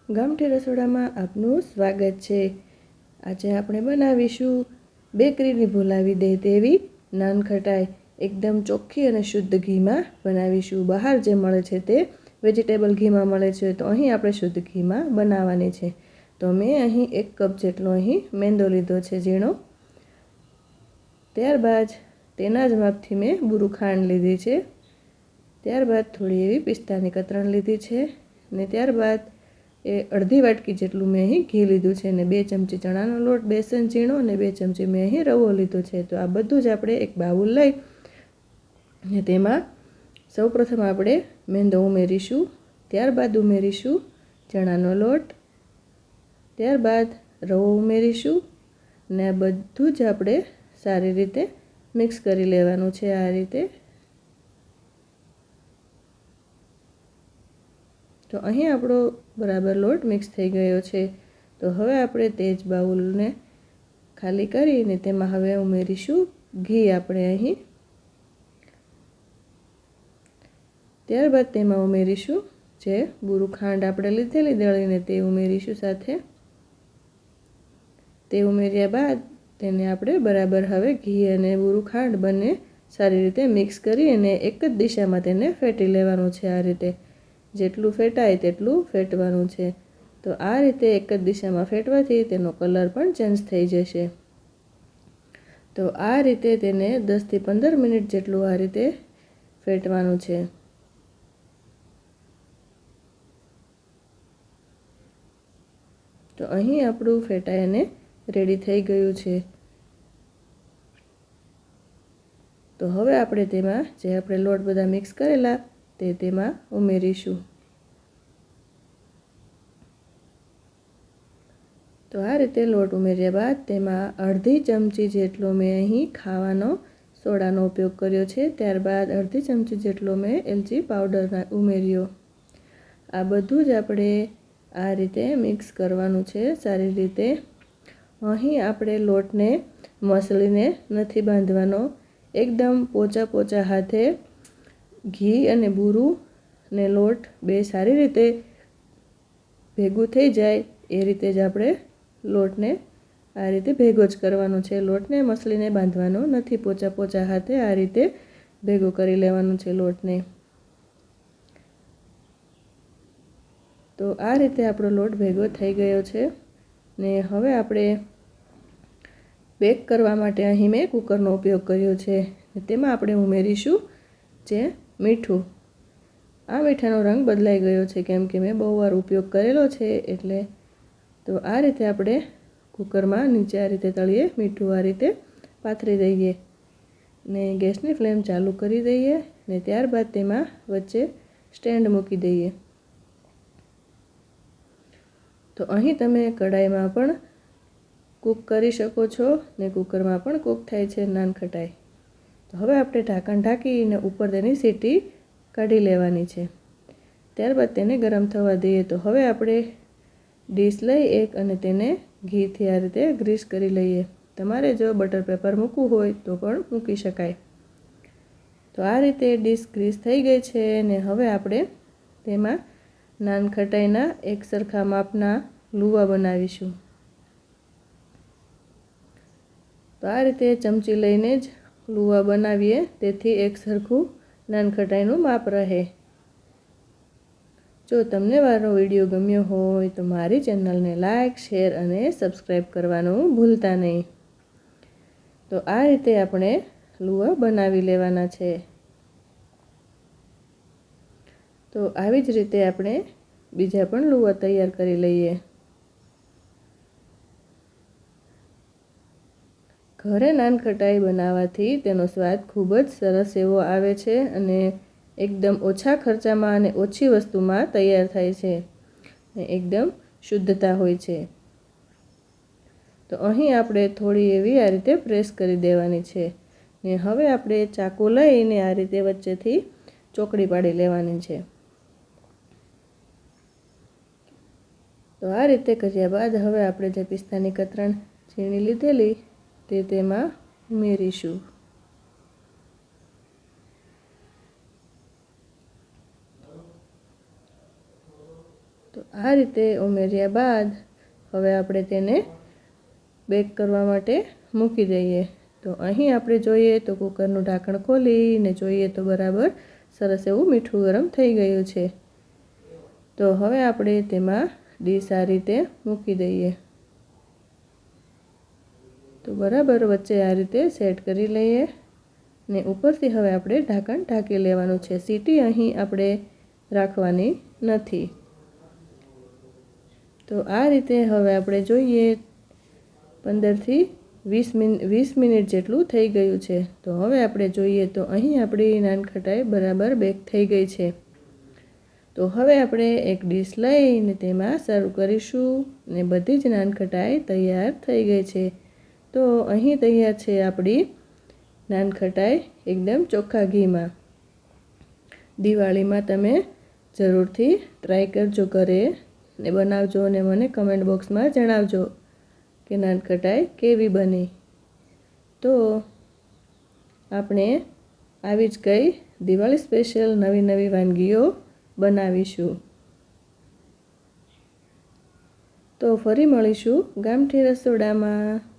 ગામઠી રસોડામાં આપનું સ્વાગત છે। આજે આપણે બનાવીશું બેકરીની ભૂલાવી દે તેવી નાનખટાઈ। એકદમ ચોખ્ખી અને શુદ્ધ ઘીમાં બનાવીશું। બહાર જે મળે છે તે વેજીટેબલ ઘીમાં મળે છે, તો અહીં આપણે શુદ્ધ ઘીમાં બનાવવાની છે। તો મેં અહીં 1 કપ જેટલો અહીં મેંદો લીધો છે ઝીણો। ત્યારબાદ તેના જ માપથી મેં બુરું ખાંડ લીધી છે। ત્યારબાદ થોડી એવી પિસ્તાની કતરણ લીધી છે ને ત્યારબાદ અડધી વાટકી જેટલું મેં અહીં ઘી લીધું છે ને 2 ચમચી ચણાનો લોટ, બેસન ઝીણો અને 2 ચમચી મેં અહીં રવો લીધો છે। તો આ બધું જ આપણે એક બાઉલ લઈ ને તેમાં સૌપ્રથમ આપણે મેંદો ઉમેરીશું, ત્યારબાદ ઉમેરીશું ચણાનો લોટ, ત્યારબાદ રવો ઉમેરીશું ને આ બધું જ આપણે સારી રીતે મિક્સ કરી લેવાનું છે। આ રીતે તો અહીં આપણો બરાબર લોટ મિક્સ થઈ ગયો છે। તો હવે આપણે તે જ બાઉલને ખાલી કરીને તેમાં હવે ઉમેરીશું ઘી આપણે અહીં, ત્યારબાદ તેમાં ઉમેરીશું જે બુરું ખાંડ આપણે લીધેલી દળીને તે ઉમેરીશું સાથે। તે ઉમેર્યા બાદ તેને આપણે બરાબર હવે ઘી અને બુરું ખાંડ બંને સારી રીતે મિક્સ કરી અને એક જ દિશામાં તેને ફેટી લેવાનું છે। આ રીતે જેટલું ફેટાય તેટલું ફેટવાનું છે। તો આ રીતે એક જ દિશામાં ફેટવાથી તેનો કલર પણ ચેન્જ થઈ જશે। તો આ રીતે તેને 10 થી 15 મિનિટ જેટલું આ રીતે ફેટવાનું છે। તો અહીં આપણું ફેટાઈ અને રેડી થઈ ગયું છે। તો હવે આપણે તેમાં જે આપણે લોટ બધા મિક્સ કરેલા તે તેમાં ઉમેરીશું। તો આ રીતે લોટ ઉમેર્યા બાદ તેમાં અડધી ચમચી જેટલો મેં અહીં ખાવાનો સોડાનો ઉપયોગ કર્યો છે, ત્યારબાદ અડધી ચમચી જેટલો મેં એલચી પાવડર ઉમેર્યો। આ બધું જ આપણે આ રીતે મિક્સ કરવાનું છે સારી રીતે। અહીં આપણે લોટને મસળીને નથી બાંધવાનો, એકદમ પોચા હાથે ઘી અને બુરું ને લોટ બે સારી રીતે ભેગું થઈ જાય એ રીતે જ આપણે લોટને આ રીતે ભેગો જ કરવાનો છે। લોટને મસળીને બાંધવાનો નથી, પોચા હાથે આ રીતે ભેગું કરી લેવાનું છે લોટને। તો આ રીતે આપણો લોટ ભેગો થઈ ગયો છે ને હવે આપણે બેક કરવા માટે અહીં મેં કુકરનો ઉપયોગ કર્યો છે। તેમાં આપણે ઉમેરીશું જે મીઠું। આ મીઠાનો રંગ બદલાઈ ગયો છે કેમ કે મેં બહુ વાર ઉપયોગ કરેલો છે એટલે। તો આ રીતે આપણે કુકરમાં નીચે આ રીતે તળીએ મીઠું આ રીતે પાથરી દઈએ ને ગેસની ફ્લેમ ચાલુ કરી દઈએ ને ત્યારબાદ તેમાં વચ્ચે સ્ટેન્ડ મૂકી દઈએ। તો અહીં તમે કઢાઈમાં પણ કૂક કરી શકો છો ને કુકરમાં પણ કૂક થાય છે નાનખટાઈ। તો હવે આપણે ઢાંકણ ઢાંકીને ઉપર તેની સીટી કાઢી લેવાની છે, ત્યારબાદ તેને ગરમ થવા દઈએ। તો હવે આપણે ડીશ લઈ એક અને તેને ઘીથી આ રીતે ગ્રીસ કરી લઈએ। તમારે જો બટર પેપર મૂકવું હોય તો પણ મૂકી શકાય। તો આ રીતે ડીશ ગ્રીસ થઈ ગઈ છે ને હવે આપણે તેમાં નાનખટાઈના એક સરખા માપના લુવા બનાવીશું। તો આ રીતે ચમચી લઈને જ લુવા બનાવીએ તેથી એક સરખું નાનખટાઈનું માપ રહે। જો તમને મારો વિડીયો ગમ્યો હોય તો મારી ચેનલને લાઈક, શેર અને સબસ્ક્રાઈબ કરવાનું ભૂલતા નહીં। તો આ રીતે આપણે લુવા બનાવી લેવાના છે। તો આવી જ રીતે આપણે બીજા પણ લુવા તૈયાર કરી લઈએ। ઘરે નાનખટાઈ બનાવવાથી તેનો સ્વાદ ખૂબ જ સરસ એવો આવે છે અને એકદમ ઓછા ખર્ચામાં અને ઓછી વસ્તુમાં તૈયાર થાય છે અને એકદમ શુદ્ધતા હોય છે। તો અહીં આપણે થોડી એવી આ રીતે પ્રેસ કરી દેવાની છે ને હવે આપણે ચાકુ લઈને આ રીતે વચ્ચેથી ચોકડી પાડી લેવાની છે। તો આ રીતે કર્યા બાદ હવે આપણે જે પિસ્તાની કતરણ ઝીણી લીધેલી તે તેમાં ઉમેરીશું। તો આ રીતે ઉમેર્યા બાદ હવે આપણે તેને બેક કરવા માટે મૂકી દઈએ. તો અહીં આપણે જોઈએ તો કુકરનું ઢાંકણ ખોલીને જોઈએ તો બરાબર સરસ એવું મીઠું ગરમ થઈ ગયું છે. તો હવે આપણે તેમાં ડીશ આ રીતે મૂકી દઈએ. તો બરાબર વચ્ચે આ રીતે સેટ કરી લઈએ ને ઉપરથી હવે આપણે ઢાંકણ ઢાંકી લેવાનું છે. સીટી અહીં આપણે રાખવાની નથી. તો આ રીતે હવે આપણે જોઈએ 15થી 20 મિનિટ જેટલું થઈ ગયું છે. તો હવે આપણે જોઈએ તો અહીં આપણી નાનખટાઈ બરાબર બેક થઈ ગઈ છે. તો હવે આપણે એક ડીશ લઈને તેમાં સર્વ કરીશું ને બધી જ નાનખટાઈ તૈયાર થઈ ગઈ છે. તો અહીં તૈયાર છે આપણી નાનખટાઈ એકદમ ચોખ્ખા ઘીમાં. દિવાળીમાં તમે જરૂરથી ટ્રાય કરજો ઘરે ને બનાવજો અને મને કમેન્ટ બોક્સમાં જણાવજો કે નાનખટાઈ કેવી બની. તો આપણે આવી જ કઈ દિવાળી સ્પેશિયલ નવી વાનગીઓ બનાવીશું. તો ફરી મળીશું ગામઠી રસોડામાં.